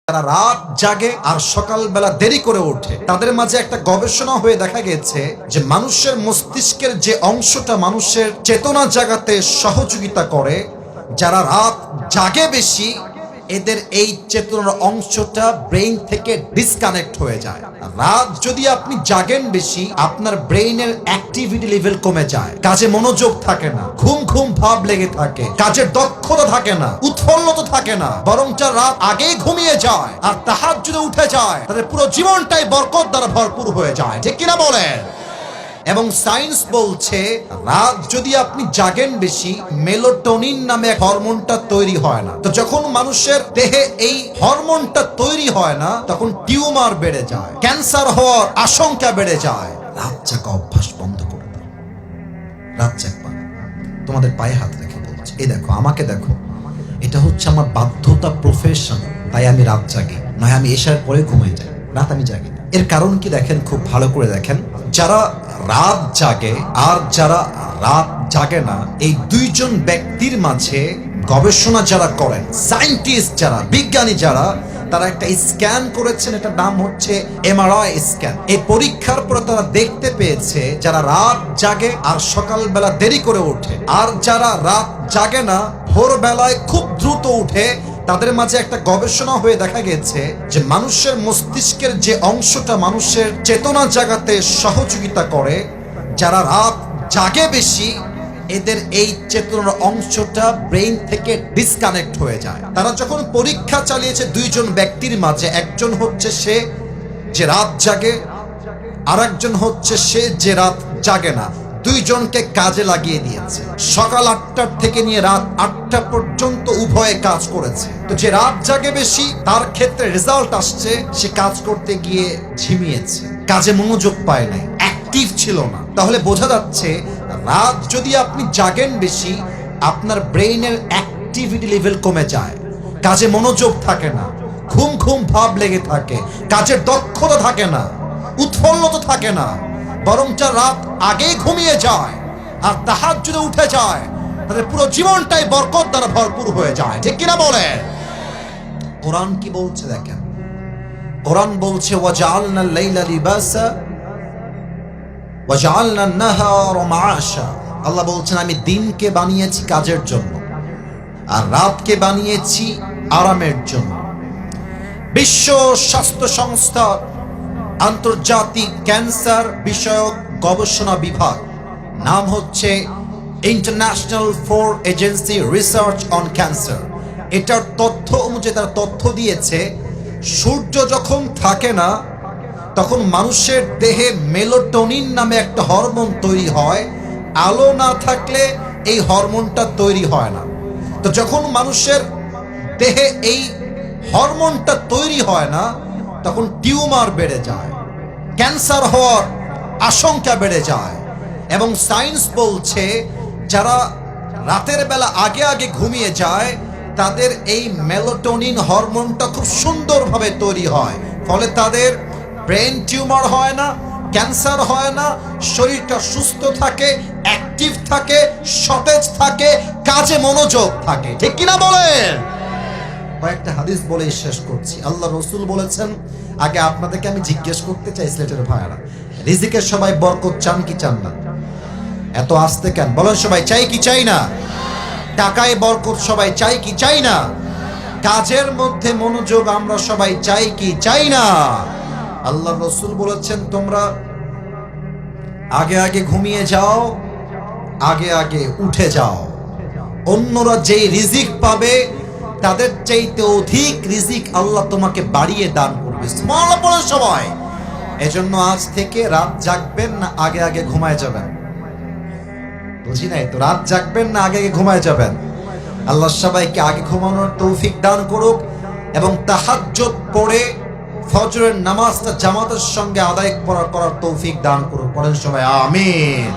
যারা রাত জাগে আর সকালবেলা দেরি করে ওঠে তাদের মাঝে একটা গবেষণা হয়ে দেখা গেছে যে মানুষের মস্তিষ্কের যে অংশটা মানুষের চেতনা জাগাতে সহযোগিতা করে, যারা রাত জাগে বেশি এদের এই চেতনার অংশটা ব্রেইন থেকে ডিসকানেক্ট হয়ে যায়। রাত যদি আপনি জাগেন বেশি, আপনার ব্রেইনের অ্যাক্টিভিটি লেভেল কমে যায়, কাজে মনোযোগ থাকে না, ঘুম ঘুম ভাব লেগে থাকে, কাজের দক্ষতা থাকে না, উৎফুল্লতা থাকে না, বরং যারা রাত আগেই ঘুমিয়ে যায় আর তাহাজ্জুদে উঠে যায় তাদের পুরো জীবনটাই বরকত দ্বারা ভরপুর হয়ে যায়। ঠিক কিনা বলেন? এবং সায়েন্স বলছে রাত যদি আপনি জাগেন বেশি, মেলাটোনিন নামে এক হরমোনটা তৈরি হয় না। তো যখন মানুষের দেহে এই হরমোনটা তৈরি হয় না, তখন টিউমার বেড়ে যায়, ক্যান্সার হওয়ার আশঙ্কা বেড়ে যায়। রাত জাগা অভ্যাস বন্ধ করে দাও। রাত জাগবা। তোমাদের পায়ে হাত রেখে বলছি, এই দেখো, আমাকে দেখো, এটা হচ্ছে আমার বাধ্যতা, প্রফেশন, তাই আমি রাত জাগি, নয় আমি এশার পরে ঘুমাই যাই, রাত আমি জাগি। এর কারণ কি দেখেন, খুব ভালো করে দেখেন। যারা রাত জাগে আর যারা রাত জাগে না, এই দুইজন ব্যক্তির মাঝে গবেষণা যারা করেন, সায়েন্টিস্ট যারা, বিজ্ঞানী যারা, তারা একটা স্ক্যান করেছেন, এটার নাম হচ্ছে এমআরআই স্ক্যান। এই পরীক্ষার পরে তারা দেখতে পেয়েছে যারা রাত জাগে আর সকালবেলা দেরি করে ওঠে আর যারা রাত জাগে না ভোরবেলায় খুব দ্রুত উঠে, তাদের মাঝে একটা গবেষণা হয়ে দেখা গেছে যে মানুষের মস্তিষ্কের যে অংশটা মানুষের চেতনা জাগাতে সহযোগিতা করে, যারা রাত জাগে বেশি এদের এই চেতনার অংশটা ব্রেইন থেকে ডিসকানেক্ট হয়ে যায়। তারা যখন পরীক্ষা চালিয়েছে দুইজন ব্যক্তির মাঝে, একজন হচ্ছে সে যে রাত জাগে আর একজন হচ্ছে সে যে রাত জাগে না, দুইজনকে কাজে লাগিয়ে দিয়েছে। সকাল 8টার থেকে নিয়ে রাত 8টা পর্যন্ত উভয়ে কাজ করেছে। তো যে রাত জাগে বেশি তার ক্ষেত্রে রেজাল্ট আসছে সে কাজ করতে গিয়ে ঝিমিয়েছে, কাজে মনোযোগ পায় নাই, অ্যাক্টিভ ছিল না। তাহলে বোঝা যাচ্ছে রাত যদি আপনি জাগেন বেশি, আপনার ব্রেইনের অ্যাক্টিভিটি লেভেল কমে যায়, কাজে মনোযোগ থাকে না, ঘুম ঘুম ভাব লেগে থাকে, কাজের দক্ষতা থাকে না, উৎফুল্লতা থাকে না, বরং যারা রাত আগেই ঘুমিয়ে যায় আর তাহাজ্জুদে উঠে যায় তাদের পুরো জীবনটাই বরকত দ্বারা ভরপুর হয়ে যায়। ঠিক কিনা বলেন? কোরআন কি বলছে দেখেন। কোরআন বলছে ওয়াজআলনাল লাইলা লিবাসা ওয়াজআলনান নাহারা মাআশা। আল্লাহ বলছেন আমি দিনকে বানিয়েছি কাজের জন্য আর রাতকে বানিয়েছি আরামের জন্য। বিশ্ব স্বাস্থ্য সংস্থা আন্তর্জাতিক ক্যান্সার বিষয়ক গবেষণা বিভাগ, নাম হচ্ছে international for agency research on cancer, এটার তথ্য অনুযায়ী তারা তথ্য দিয়েছে সূর্য যখন থাকে না তখন মানুষের দেহে মেলাটোনিন নামে একটা হরমোন তৈরি হয়। আলো না থাকলে এই হরমোনটা তৈরি হয় না। তো যখন মানুষের দেহে এই হরমোনটা তৈরি হয় না, তখন টিউমার বেড়ে যায়, ক্যান্সার হওয়ার আশঙ্কা বেড়ে যায়। এবং সায়েন্স বলছে যারা রাতের বেলা আগে আগে ঘুমিয়ে যায় তাদের এই মেলাটোনিন হরমোনটা খুব সুন্দরভাবে তৈরি হয়, ফলে তাদের ব্রেন টিউমার হয় না, ক্যান্সার হয় না, শরীরটা সুস্থ থাকে, অ্যাক্টিভ থাকে, সতেজ থাকে, কাজে মনোযোগ থাকে। ঠিক কিনা বলেন? কয়েকটা হাদিস বলে শেষ করছি। আল্লাহ রসুল বলেছেন, আগে আপনাদেরকে আমি জিজ্ঞেস করতে চাই সিলেটের ভাইয়ারা, রিজিকের সবাই বরকত চান কি চান না? এত আস্তে কেন? বলেন সবাই চাই কি চাই না? টাকায় বরকত সবাই চাই কি চাই না? কাজের মধ্যে মনোযোগ আমরা সবাই চাই কি চাই না? আল্লাহ রসুল বলেছেন তোমরা আগে আগে ঘুমিয়ে যাও, আগে আগে উঠে যাও, অন্যরা যেই রিজিক পাবে তাদের চাইতে অধিক রিজিক আল্লাহ তোমাকে বাড়িয়ে দান করবে। সুবহানাল্লাহ বলেন সবাই। এজন্য আজ থেকে রাত জাগবেন না আগে আগে ঘুমায় যাবেন? বুঝি নাই তো, রাত জাগবেন না আগে আগে ঘুমায় যাবেন? আল্লাহ সবাইকে আগে ঘুমানোর তৌফিক দান করুক এবং তাহাজ্জুদ পড়ে ফজরের নামাজটা জামাতের সঙ্গে আদায় করার তৌফিক দান করুক। পড়েন সবাই আমিন।